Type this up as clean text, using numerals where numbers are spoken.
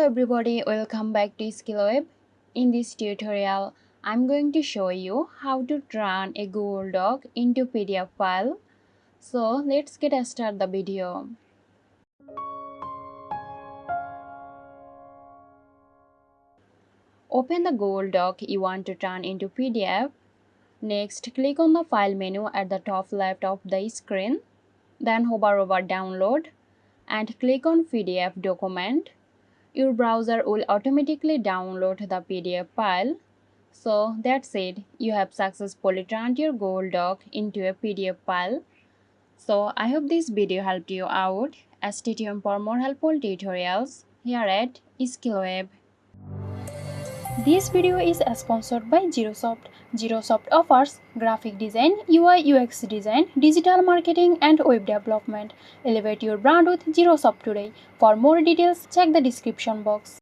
everybody, welcome back to SkillWeb. In this tutorial, I'm going to show you how to turn a Google Doc into PDF file. So let's get started the video. Open the Google Doc you want to turn into PDF. Next, click on the File menu at the top left of the screen. Then hover over Download and click on PDF document. Your browser will automatically download the PDF file. So that's it, you have successfully turned your Google Doc into a PDF file. So I hope this video helped you out. Stay tuned for more helpful tutorials here at SkillWeb. This video is sponsored by Zerosoft. Zerosoft offers graphic design, UI UX design, digital marketing and web development. Elevate your brand with Zerosoft today. For more details, check the description box.